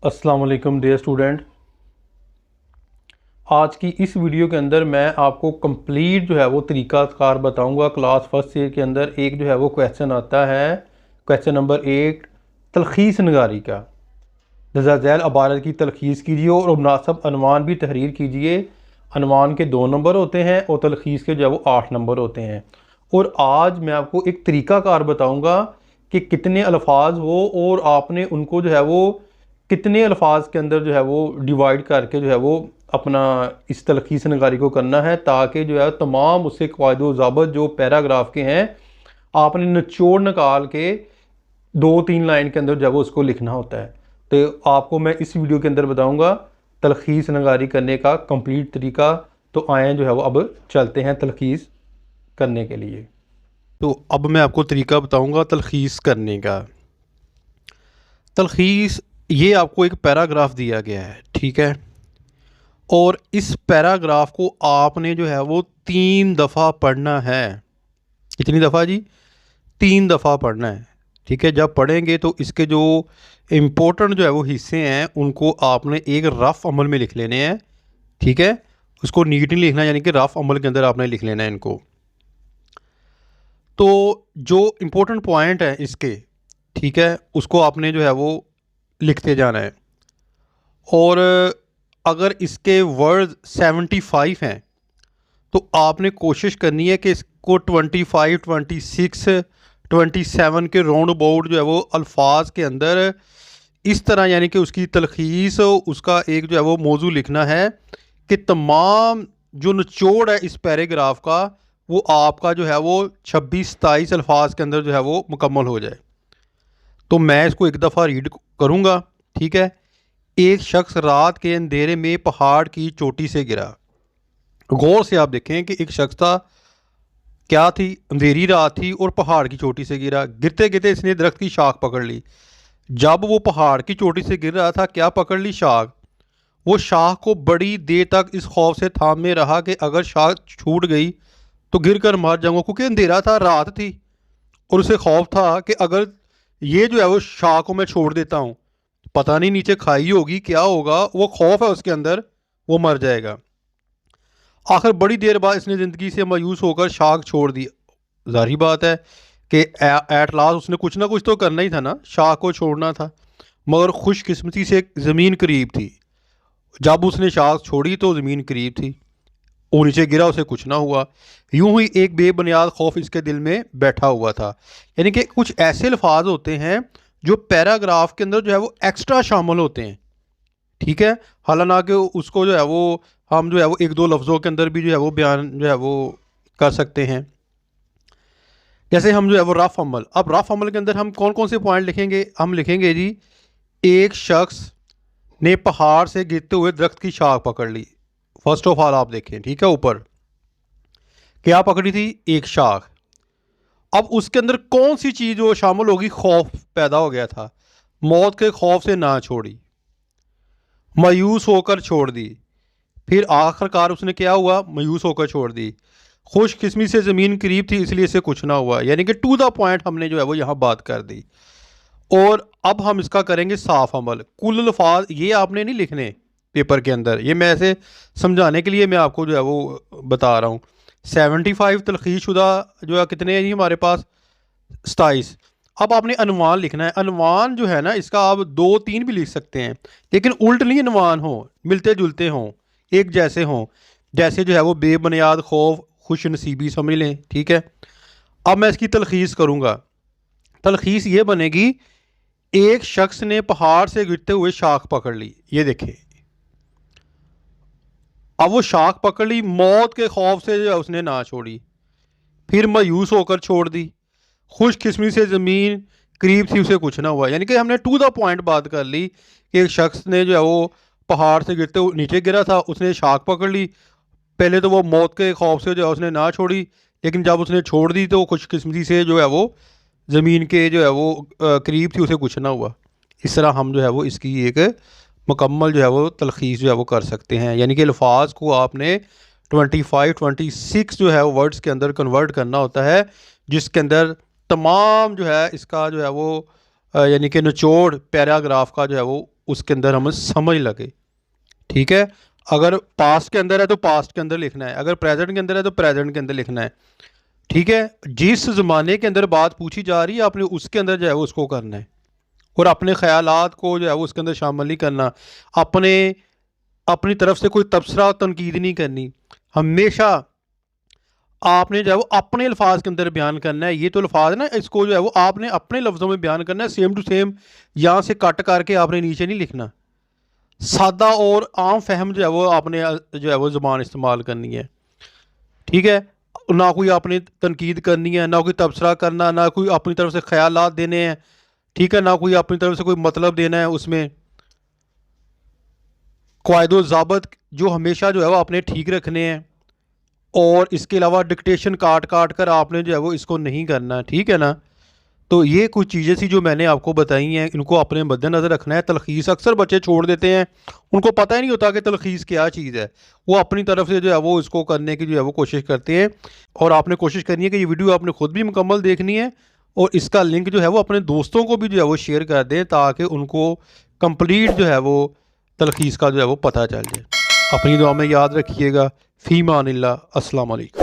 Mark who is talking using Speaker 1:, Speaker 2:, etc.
Speaker 1: अस्सलाम वालेकुम dear student. आज की इस वीडियो के अंदर मैं आपको कंप्लीट जो है वो तरीक़ाकार बताऊंगा। क्लास फर्स्ट ईयर के अंदर एक जो है वो क्वेश्चन आता है, क्वेश्चन नंबर 8, तलखीस नगारी का। दर्जा झैल अबारत की तलखीस कीजिए और मुनासिब अनवान भी तहरीर कीजिए। अनवान के 2 नंबर होते हैं और तलखीस के जो है वो 8 नंबर होते हैं। और आज मैं आपको एक तरीक़ाकार बताऊँगा कि कितने अल्फाज हो और आपने उनको जो है वो कितने अल्फाज के अंदर जो है वो डिवाइड करके जो है वो अपना इस तलखीस नगारी को करना है, ताकि जो है तमाम उससे क़वाइद व ज़ाबित जो पैराग्राफ के हैं आपने निचोड़ निकाल के 2-3 लाइन के अंदर जो है वो उसको लिखना होता है। तो आपको मैं इस वीडियो के अंदर बताऊंगा तलखीस नगारी करने का कंप्लीट तरीका। तो आए जो है वो अब चलते हैं तलखीस करने के लिए। तो अब मैं आपको तरीका बताऊंगा तलखीस करने का। तलखीस, ये आपको एक पैराग्राफ दिया गया है, ठीक है, और इस पैराग्राफ को आपने जो है वो 3 दफ़ा पढ़ना है। कितनी दफ़ा जी? 3 दफ़ा पढ़ना है, ठीक है। जब पढ़ेंगे तो इसके जो इम्पोर्टेंट जो है वो हिस्से हैं उनको आपने एक रफ़ अमल में लिख लेने हैं, ठीक है। उसको नीट नहीं लिखना, यानी कि रफ़ अमल के अंदर आपने लिख लेना है इनको। तो जो इम्पोर्टेंट पॉइंट है इसके, ठीक है, उसको आपने जो है वो लिखते जाना है। और अगर इसके वर्ड 75 हैं तो आपने कोशिश करनी है कि इसको 25, 26, 27 के राउंड अबाउट जो है वो अल्फाज के अंदर इस तरह, यानी कि उसकी तलखीस, उसका एक जो है वो मौजू लिखना है कि तमाम जो निचोड़ है इस पैराग्राफ का वो आपका जो है वो 26-27 अल्फाज के अंदर जो है वो मुकम्मल हो जाए। तो मैं इसको एक दफ़ा रीड करूँगा, ठीक है। एक शख्स रात के अंधेरे में पहाड़ की चोटी से गिरा। गौर से आप देखें कि एक शख्स था, क्या थी, अंधेरी रात थी और पहाड़ की चोटी से गिरा। गिरते गिरते इसने दरख्त की शाख पकड़ ली। जब वो पहाड़ की चोटी से गिर रहा था, क्या पकड़ ली? शाख। वो शाख को बड़ी देर तक इस खौफ से थामे रहा कि अगर शाख छूट गई तो गिर कर मर जाऊंगा, क्योंकि अंधेरा था, रात थी, और उसे खौफ था कि अगर ये जो है वो शाख को मैं छोड़ देता हूँ, पता नहीं नीचे खाई होगी, क्या होगा, वो खौफ है उसके अंदर, वो मर जाएगा। आखिर बड़ी देर बाद इसने ज़िंदगी से मायूस होकर शाख छोड़ दी। जाहिर बात है कि एट लास्ट उसने कुछ ना कुछ तो करना ही था ना, शाख को छोड़ना था। मगर खुशकिस्मती से ज़मीन करीब थी। जब उसने शाख छोड़ी तो ज़मीन करीब थी, वो नीचे गिरा, उसे कुछ ना हुआ। यूं ही एक बेबुनियाद खौफ इसके दिल में बैठा हुआ था। यानी कि कुछ ऐसे अल्फाज होते हैं जो पैराग्राफ के अंदर जो है वो एक्स्ट्रा शामिल होते हैं, ठीक है। हालांकि उसको जो है वो हम जो है वो 1-2 लफ्ज़ों के अंदर भी जो है वो बयान जो है वो कर सकते हैं। जैसे हम जो है वो रफ़ अमल, अब रफ़ अमल के अंदर हम कौन कौन से पॉइंट लिखेंगे? हम लिखेंगे जी, एक शख्स ने पहाड़ से गिरते हुए दरख्त की शाख पकड़ ली। फर्स्ट ऑफ ऑल आप देखें, ठीक है, ऊपर क्या पकड़ी थी? एक शाख। अब उसके अंदर कौन सी चीज़ वो शामिल होगी? खौफ पैदा हो गया था, मौत के खौफ से ना छोड़ी, मायूस होकर छोड़ दी। फिर आखिरकार उसने क्या हुआ? मायूस होकर छोड़ दी। खुशकिस्मती से ज़मीन करीब थी, इसलिए इसे कुछ ना हुआ। यानी कि टू द पॉइंट हमने जो है वो यहाँ बात कर दी। और अब हम इसका करेंगे साफ अमल। कुल अल्फाज ये आपने नहीं लिखने पेपर के अंदर, ये मैं ऐसे समझाने के लिए मैं आपको जो है वो बता रहा हूँ। 75 तलखीस शुदा जो है कितने हैं जी हमारे पास? 27। अब आपने अनुमान लिखना है। अनुमान जो है ना, इसका आप 2-3 भी लिख सकते हैं, लेकिन उल्ट नहीं अनुमान हो, मिलते जुलते हों, एक जैसे हों। जैसे जो है वो बेबुनियाद खौफ, खुश नसीबी समझ लें, ठीक है। अब मैं इसकी तलखीस करूँगा। तलखीस ये बनेगी, एक शख्स ने पहाड़ से गिरते हुए शाख पकड़ ली। ये देखें, अब वो शाख पकड़ ली, मौत के खौफ से जो है उसने ना छोड़ी, फिर मायूस होकर छोड़ दी। खुशकिस्मती से ज़मीन करीब थी, उसे कुछ ना हुआ। यानी कि हमने टू द पॉइंट बात कर ली कि एक शख्स ने जो है वो पहाड़ से गिरते हुए नीचे गिरा था, उसने शाख पकड़ ली। पहले तो वो मौत के खौफ से जो है उसने ना छोड़ी, लेकिन जब उसने छोड़ दी तो वो खुशकिस्मती से जो है वो ज़मीन के जो है वो करीब थी, उसे कुछ ना हुआ। इस तरह हम जो है वो इसकी एक मुकम्मल जो है वो तलखीस जो है वो कर सकते हैं। यानी कि अल्फाज को आपने 25, 26 जो है वो वर्ड्स के अंदर कन्वर्ट करना होता है, जिसके अंदर तमाम जो है इसका जो है वो यानी कि निचोड़ पैराग्राफ का जो है वो उसके अंदर हमें समझ लगे। ठीक है, अगर पास्ट के अंदर है तो पास्ट के अंदर लिखना है, अगर प्रेजेंट के अंदर है तो प्रेजेंट के अंदर लिखना है। ठीक है, जिस ज़माने के अंदर बात पूछी जा रही है आपने उसके अंदर जो है वो उसको करना है, और अपने ख्यालात को जो है वो उसके अंदर शामिल नहीं करना। अपने अपनी तरफ से कोई तबसरा तनकीद नहीं करनी। हमेशा आपने जो है वो अपने अल्फाज के अंदर बयान करना है। ये तो अल्फाज ना, इसको जो है वो आपने अपने लफ्ज़ों में बयान करना है, सेम टू सेम यहाँ से कट करके आपने नीचे नहीं लिखना। सादा और आम फहम जो है वो आपने जो है वो ज़बान इस्तेमाल करनी है। ठीक है, ना कोई आपने तनकीद करनी है, ना कोई तबसरा करना, ना कोई अपनी तरफ से ख्यालात देने हैं। ठीक है, ना कोई अपनी तरफ से कोई मतलब देना है। उसमें कायदो ज़ाबत जो हमेशा जो है वो आपने ठीक रखने हैं, और इसके अलावा डिक्टेशन काट काट कर आपने जो है वो इसको नहीं करना। ठीक है ना, तो ये कुछ चीज़ें थी जो मैंने आपको बताई हैं, इनको अपने मद्देनज़र रखना है। तलखीस अक्सर बच्चे छोड़ देते हैं, उनको पता ही नहीं होता कि तलखीस क्या चीज़ है। वो अपनी तरफ से जो है वो इसको करने की जो है वो कोशिश करते हैं, और आपने कोशिश करनी है कि ये वीडियो आपने ख़ुद भी मुकम्मल देखनी है, और इसका लिंक जो है वो अपने दोस्तों को भी जो है वो शेयर कर दें, ताकि उनको कंप्लीट जो है वो तलखीस का जो है वो पता चल जाए। अपनी दुआ में याद रखिएगा। फ़ी मानिल्लाह। अस्सलाम वालेकुम।